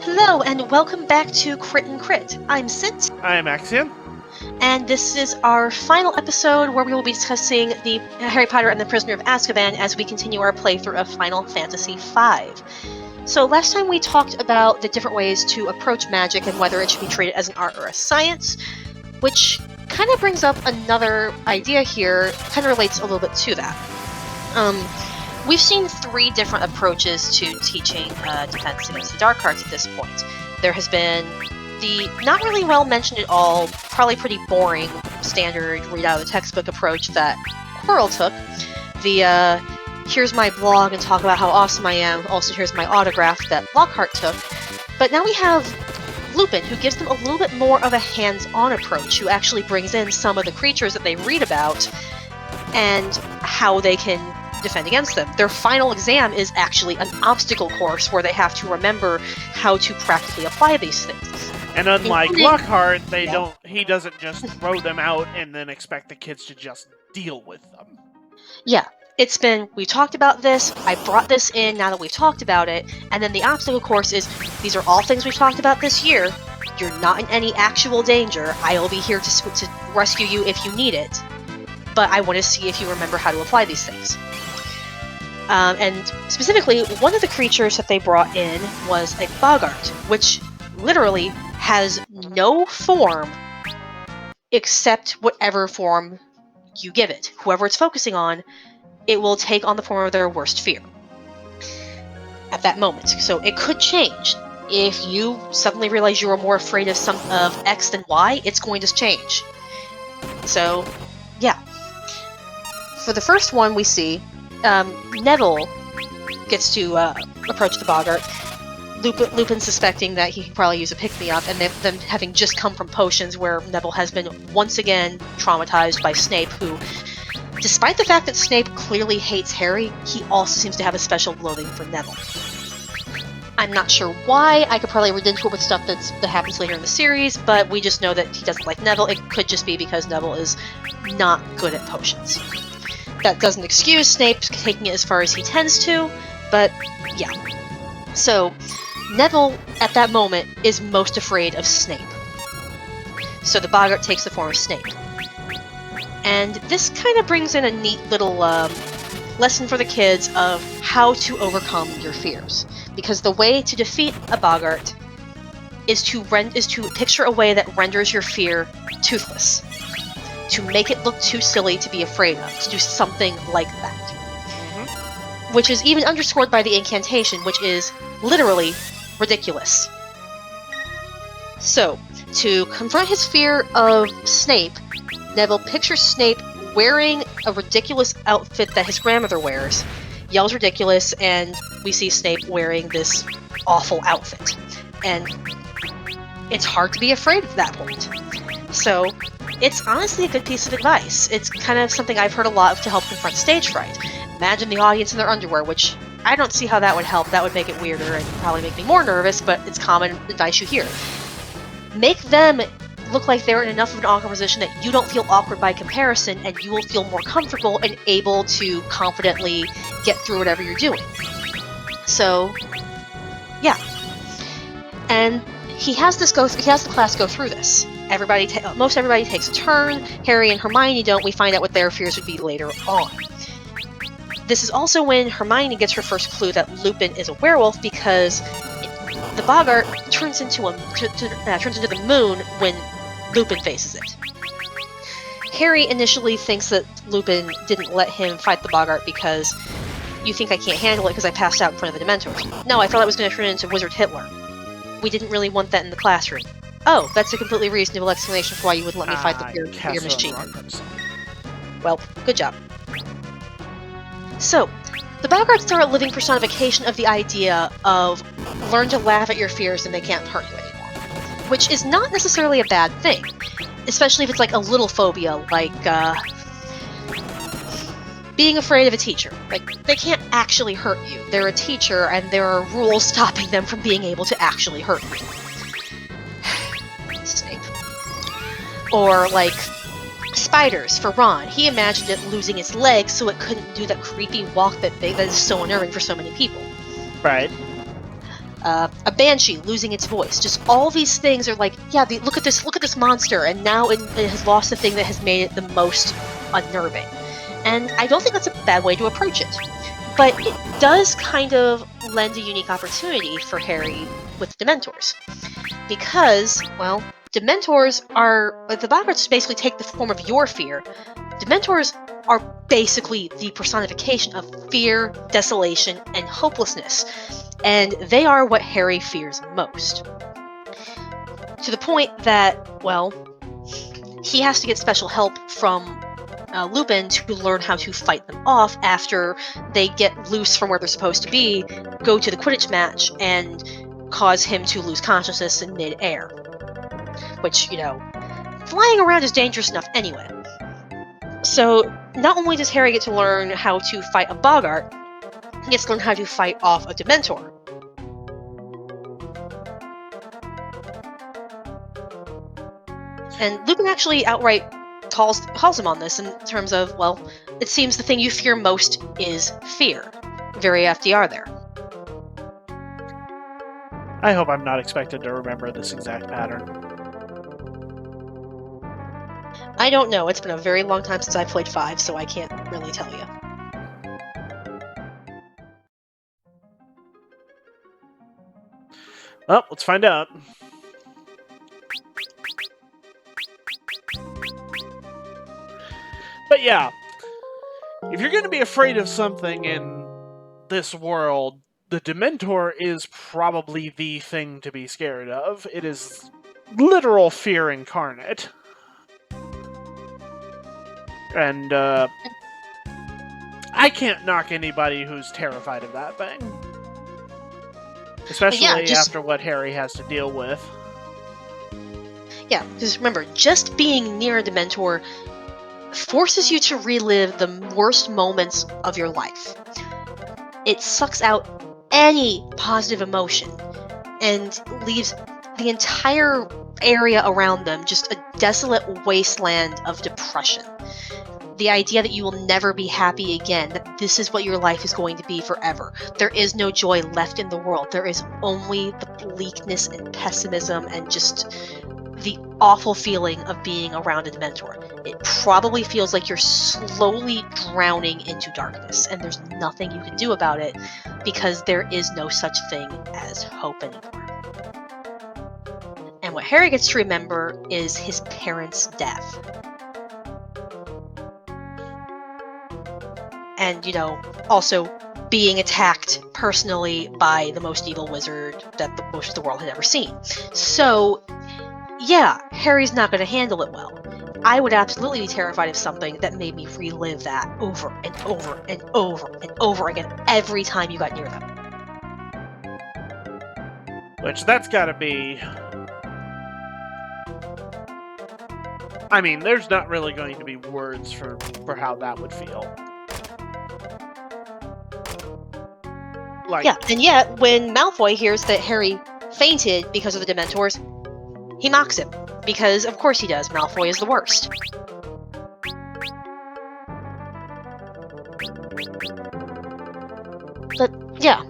Hello and welcome back to Crit and Crit. I'm Sit, I'm Axion. and this is our final episode where we will be discussing the Harry Potter and the Prisoner of Azkaban as we continue our playthrough of Final Fantasy V. So last time we talked about the different ways to approach magic and whether it should be treated as an art or a science, which kind of brings up another idea here, kind of relates a little bit to that. We've seen three different approaches to teaching defense against the dark arts at this point. There has been the not really well mentioned at all, probably pretty boring, standard read out of the textbook approach that Quirrell took. The here's my blog and talk about how awesome I am, also here's my autograph that Lockhart took. But now we have Lupin, who gives them a little bit more of a hands-on approach, who actually brings in some of the creatures that they read about and how they can defend against them. Their final exam is actually an obstacle course where they have to remember how to practically apply these things. And unlike Lockhart, he doesn't just throw them out and then expect the kids to just deal with them. Yeah, we talked about this, I brought this in now that we've talked about it, and then the obstacle course is, these are all things we've talked about this year, you're not in any actual danger, I will be here to rescue you if you need it, but I want to see if you remember how to apply these things. And specifically, one of the creatures that they brought in was a boggart, which literally has no form except whatever form you give it. Whoever it's focusing on, it will take on the form of their worst fear at that moment. So it could change. If you suddenly realize you are more afraid of X than Y, it's going to change. So, yeah. For the first one we see, Neville gets to approach the boggart. Lupin suspecting that he can probably use a pick-me-up, and them having just come from potions where Neville has been once again traumatized by Snape, who, despite the fact that Snape clearly hates Harry, he also seems to have a special loathing for Neville. I'm not sure why. I could probably read into it with stuff that happens later in the series, but we just know that he doesn't like Neville. It could just be because Neville is not good at potions. That doesn't excuse Snape taking it as far as he tends to, but yeah. So, Neville, at that moment, is most afraid of Snape. So the boggart takes the form of Snape. And this kind of brings in a neat little lesson for the kids of how to overcome your fears. Because the way to defeat a boggart is to picture a way that renders your fear toothless. To make it look too silly to be afraid of, to do something like that. Mm-hmm. Which is even underscored by the incantation, which is literally ridiculous. So, to confront his fear of Snape, Neville pictures Snape wearing a ridiculous outfit that his grandmother wears, yells ridiculous, and we see Snape wearing this awful outfit. And it's hard to be afraid at that point. So, it's honestly a good piece of advice. It's kind of something I've heard a lot of to help confront stage fright. Imagine the audience in their underwear, which I don't see how that would help. That would make it weirder and probably make me more nervous, but it's common advice you hear. Make them look like they're in enough of an awkward position that you don't feel awkward by comparison, and you will feel more comfortable and able to confidently get through whatever you're doing. So, yeah. And he has the class go through this. Most everybody takes a turn. Harry and Hermione don't. We find out what their fears would be later on. This is also when Hermione gets her first clue that Lupin is a werewolf, because the boggart turns into the moon when Lupin faces it. Harry initially thinks that Lupin didn't let him fight the boggart because you think I can't handle it because I passed out in front of the dementors. No, I thought I was going to turn into Wizard Hitler. We didn't really want that in the classroom. Oh, that's a completely reasonable explanation for why you wouldn't let me fight your machine. Well, good job. So, the boggarts are a living personification of the idea of learn to laugh at your fears and they can't hurt you anymore. Which is not necessarily a bad thing. Especially if it's like a little phobia, like being afraid of a teacher. Like, they can't actually hurt you. They're a teacher and there are rules stopping them from being able to actually hurt you. Snape. Or, like, spiders for Ron. He imagined it losing its legs so it couldn't do that creepy walk that is so unnerving for so many people. Right. a banshee losing its voice. Just all these things are like, yeah, look at this monster, and now it has lost the thing that has made it the most unnerving. And I don't think that's a bad way to approach it. But it does kind of lend a unique opportunity for Harry with Dementors. Because, well, Dementors are, the boggarts basically take the form of your fear. Dementors are basically the personification of fear, desolation, and hopelessness. And they are what Harry fears most. To the point that, well, he has to get special help from Lupin to learn how to fight them off after they get loose from where they're supposed to be, go to the Quidditch match, and cause him to lose consciousness in mid-air. Which, flying around is dangerous enough anyway. So, not only does Harry get to learn how to fight a boggart, he gets to learn how to fight off a Dementor. And Lupin actually outright calls him on this in terms of, well, it seems the thing you fear most is fear. Very FDR there. I hope I'm not expected to remember this exact pattern. I don't know. It's been a very long time since I played 5, so I can't really tell you. Well, let's find out. But yeah, if you're going to be afraid of something in this world, the Dementor is probably the thing to be scared of. It is literal fear incarnate. And I can't knock anybody who's terrified of that thing. Especially after what Harry has to deal with. Yeah, because remember, just being near a Dementor forces you to relive the worst moments of your life. It sucks out any positive emotion and leaves the entire area around them just a desolate wasteland of depression. The idea that you will never be happy again, that this is what your life is going to be forever. There is no joy left in the world. There is only the bleakness and pessimism and just the awful feeling of being around a Dementor. It probably feels like you're slowly drowning into darkness, and there's nothing you can do about it because there is no such thing as hope anymore. And what Harry gets to remember is his parents' death. And, also being attacked personally by the most evil wizard that most of the world had ever seen. So, yeah, Harry's not going to handle it well. I would absolutely be terrified of something that made me relive that over and over and over and over again every time you got near them. Which, that's gotta be... I mean, there's not really going to be words for how that would feel. Yeah, and yet, when Malfoy hears that Harry fainted because of the Dementors, he mocks him. Because, of course he does. Malfoy is the worst. But, yeah.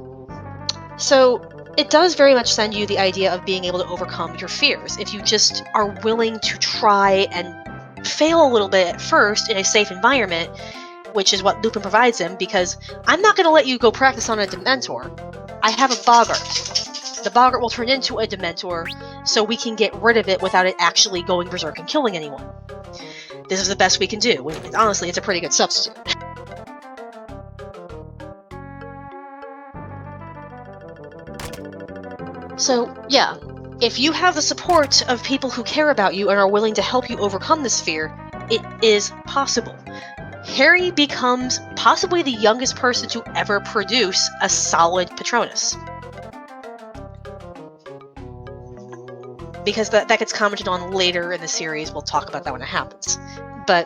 So, it does very much send you the idea of being able to overcome your fears. If you just are willing to try and fail a little bit at first in a safe environment, which is what Lupin provides him, because I'm not going to let you go practice on a Dementor. I have a boggart. The boggart will turn into a Dementor, so we can get rid of it without it actually going berserk and killing anyone. This is the best we can do. Honestly, it's a pretty good substitute. So, yeah, if you have the support of people who care about you and are willing to help you overcome this fear, it is possible. Harry becomes possibly the youngest person to ever produce a solid Patronus. Because that gets commented on later in the series. We'll talk about that when it happens. But,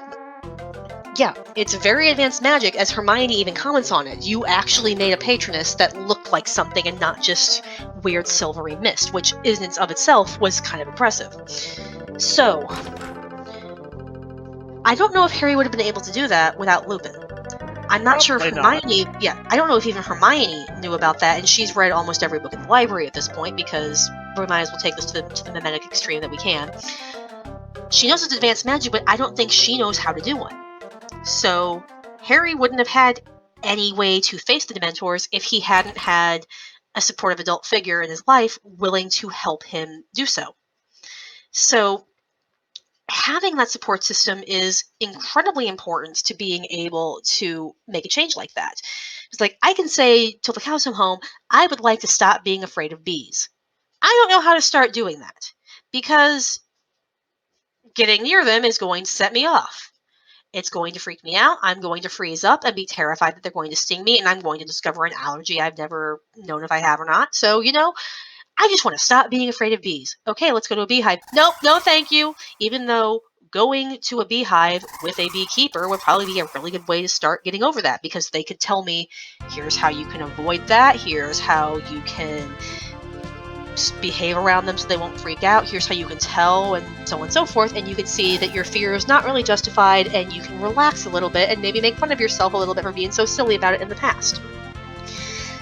yeah, it's very advanced magic, as Hermione even comments on it. You actually made a Patronus that looked like something and not just weird silvery mist, which in and of itself was kind of impressive. So, I don't know if Harry would have been able to do that without Lupin. I'm not sure if Probably not. Hermione, I don't know if even Hermione knew about that, and she's read almost every book in the library at this point, because we might as well take this to the mimetic extreme that we can. She knows it's advanced magic, but I don't think she knows how to do one. So Harry wouldn't have had any way to face the Dementors if he hadn't had a supportive adult figure in his life willing to help him do so. So having that support system is incredibly important to being able to make a change like that. It's like, I can say till the cows come home, I would like to stop being afraid of bees. I don't know how to start doing that, because getting near them is going to set me off. It's going to freak me out. I'm going to freeze up and be terrified that they're going to sting me, and I'm going to discover an allergy I've never known if I have or not. So, I just want to stop being afraid of bees. Okay, let's go to a beehive. Nope, no thank you. Even though going to a beehive with a beekeeper would probably be a really good way to start getting over that, because they could tell me, here's how you can avoid that, here's how you can behave around them so they won't freak out, here's how you can tell, and so on and so forth, and you can see that your fear is not really justified, and you can relax a little bit and maybe make fun of yourself a little bit for being so silly about it in the past.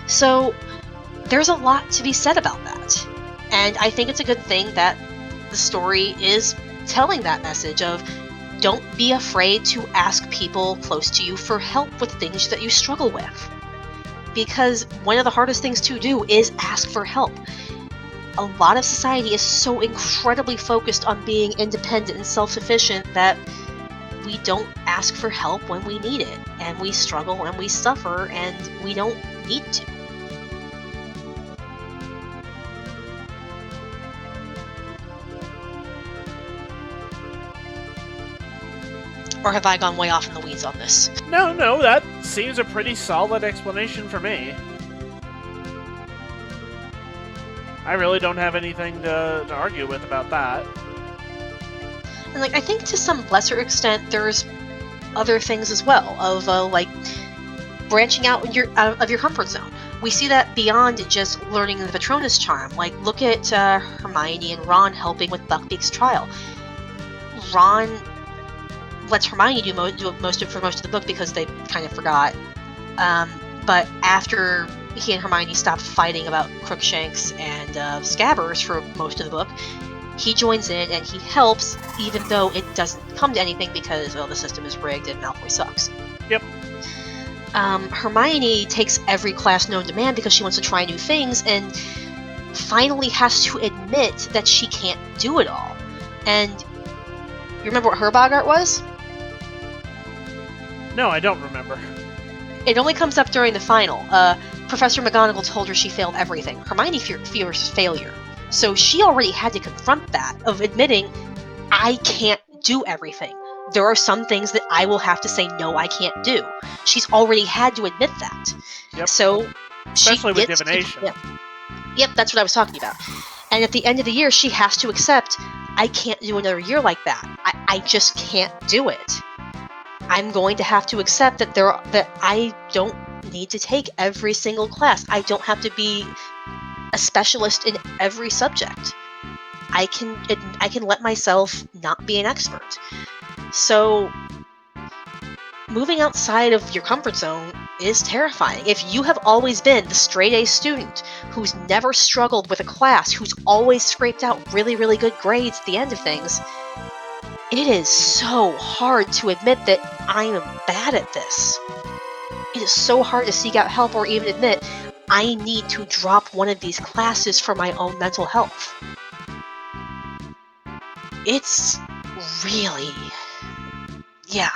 So there's a lot to be said about that. And I think it's a good thing that the story is telling that message of, don't be afraid to ask people close to you for help with things that you struggle with. Because one of the hardest things to do is ask for help. A lot of society is so incredibly focused on being independent and self-sufficient that we don't ask for help when we need it. And we struggle and we suffer, and we don't need to. Or have I gone way off in the weeds on this? No, that seems a pretty solid explanation for me. I really don't have anything to argue with about that. And I think to some lesser extent, there's other things as well, of branching out of your comfort zone. We see that beyond just learning the Patronus charm. Look at Hermione and Ron helping with Buckbeak's trial. Ron lets Hermione do most of the book because they kind of forgot. But after he and Hermione stopped fighting about Crookshanks and Scabbers for most of the book, he joins in and he helps, even though it doesn't come to anything because, the system is rigged and Malfoy sucks. Yep. Hermione takes every class known to man because she wants to try new things, and finally has to admit that she can't do it all. And you remember what her boggart was? No, I don't remember. It only comes up during the final. Professor McGonagall told her she failed everything. Hermione fears failure. So she already had to confront that, of admitting, I can't do everything. There are some things that I will have to say, no, I can't do. She's already had to admit that. Yep. So especially with divination. Yep, that's what I was talking about. And at the end of the year, she has to accept, I can't do another year like that. I just can't do it. I'm going to have to accept that I don't need to take every single class. I don't have to be a specialist in every subject. I can let myself not be an expert. So moving outside of your comfort zone is terrifying. If you have always been the straight-A student who's never struggled with a class, who's always scraped out really, really good grades at the end of things, it is so hard to admit that I am bad at this. It is so hard to seek out help or even admit I need to drop one of these classes for my own mental health. It's really... yeah.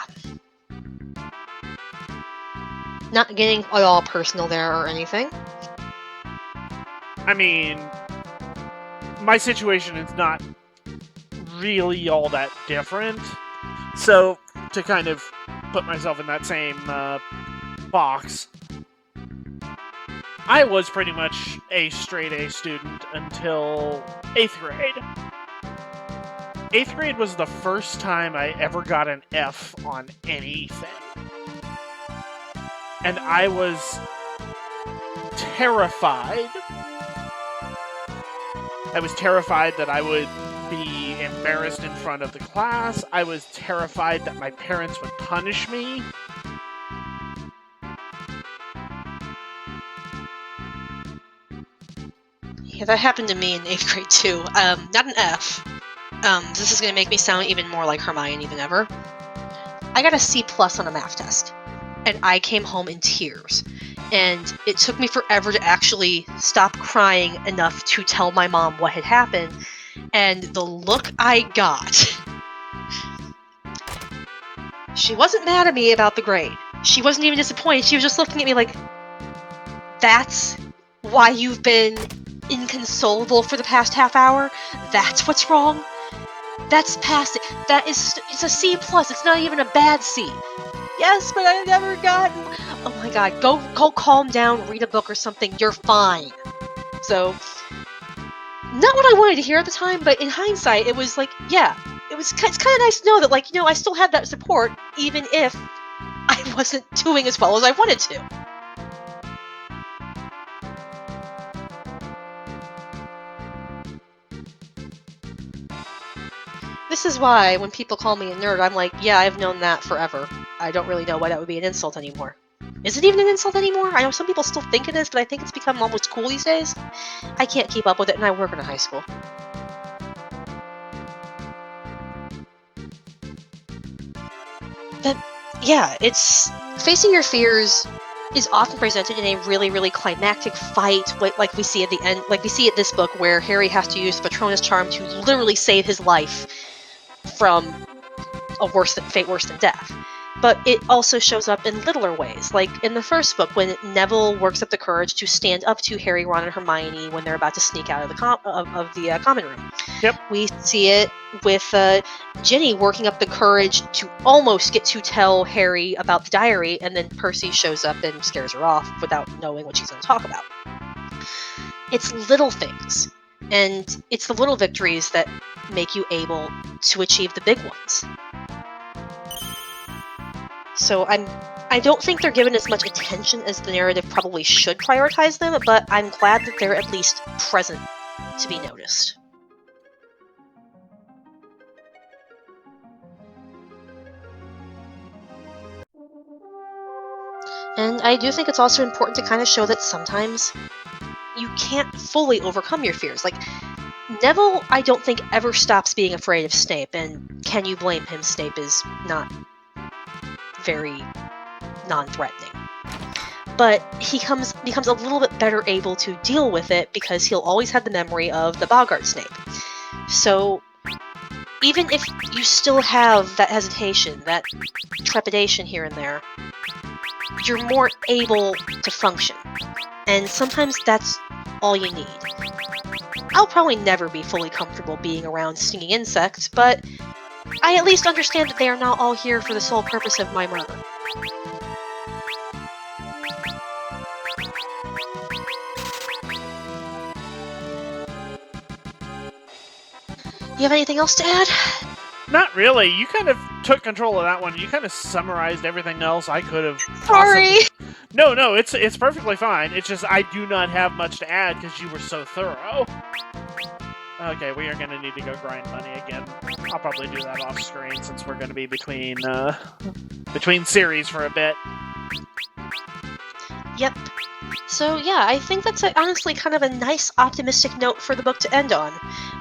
Not getting at all personal there or anything. I mean, my situation is not really all that different. So, to kind of put myself in that same box, I was pretty much a straight-A student until 8th grade. 8th grade was the first time I ever got an F on anything. And I was terrified. I was terrified that I would be embarrassed in front of the class. I was terrified that my parents would punish me. Yeah, that happened to me in 8th grade too. Not an F. This is gonna make me sound even more like Hermione than ever. I got a C+ on a math test, and I came home in tears. And it took me forever to actually stop crying enough to tell my mom what had happened. And the look I got, she wasn't mad at me about the grade. She wasn't even disappointed. She was just looking at me like, that's why you've been inconsolable for the past half hour? That's what's wrong? That's past it. It's a C+. It's not even a bad C. Yes, but I never gotten... Oh my god, go calm down, read a book or something, you're fine. So, not what I wanted to hear at the time, but in hindsight, it was like, yeah, it's kind of nice to know that, like, I still had that support, even if I wasn't doing as well as I wanted to. This is why, when people call me a nerd, I'm like, yeah, I've known that forever. I don't really know why that would be an insult anymore. Is it even an insult anymore? I know some people still think it is, but I think it's become almost cool these days. I can't keep up with it, and I work in a high school. But, yeah, it's... Facing your fears is often presented in a really, really climactic fight, like we see at the end, like we see at this book, where Harry has to use the Patronus charm to literally save his life from a fate worse than death. But it also shows up in littler ways, like in the first book when Neville works up the courage to stand up to Harry, Ron, and Hermione when they're about to sneak out of the common room. Yep. We see it with Ginny working up the courage to almost get to tell Harry about the diary, and then Percy shows up and scares her off without knowing what she's going to talk about. It's little things, and it's the little victories that make you able to achieve the big ones. So I don't think they're given as much attention as the narrative probably should prioritize them, but I'm glad that they're at least present to be noticed. And I do think it's also important to kind of show that sometimes you can't fully overcome your fears. Like, Neville, I don't think ever stops being afraid of Snape, and can you blame him? Snape is not very non-threatening. But he becomes a little bit better able to deal with it because he'll always have the memory of the boggart Snape. So even if you still have that hesitation, that trepidation here and there, you're more able to function. And sometimes that's all you need. I'll probably never be fully comfortable being around stinging insects, but I at least understand that they are not all here for the sole purpose of my murder. You have anything else to add? Not really. You kind of took control of that one. You kind of summarized everything else I could have. Sorry! No, it's perfectly fine. It's just I do not have much to add because you were so thorough. Okay, we are going to need to go grind money again. I'll probably do that off screen since we're going to be between series for a bit. Yep. So yeah, I think that's honestly kind of a nice optimistic note for the book to end on,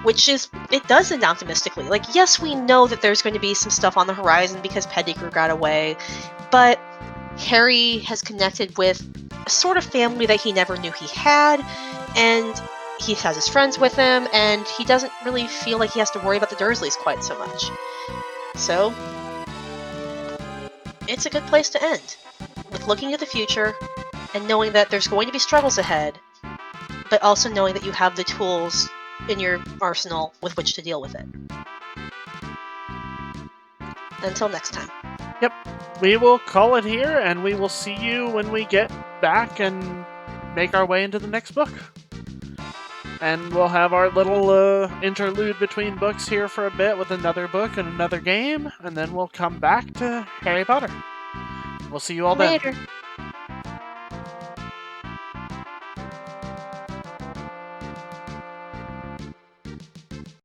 which is, it does end optimistically. Like, yes, we know that there's going to be some stuff on the horizon because Pettigrew got away, but Harry has connected with a sort of family that he never knew he had, and he has his friends with him, and he doesn't really feel like he has to worry about the Dursleys quite so much. So, it's a good place to end, with looking to the future, and knowing that there's going to be struggles ahead, but also knowing that you have the tools in your arsenal with which to deal with it. Until next time. Yep. We will call it here, and we will see you when we get back and make our way into the next book. And we'll have our little interlude between books here for a bit with another book and another game, and then we'll come back to Harry Potter. We'll see you all then. Later.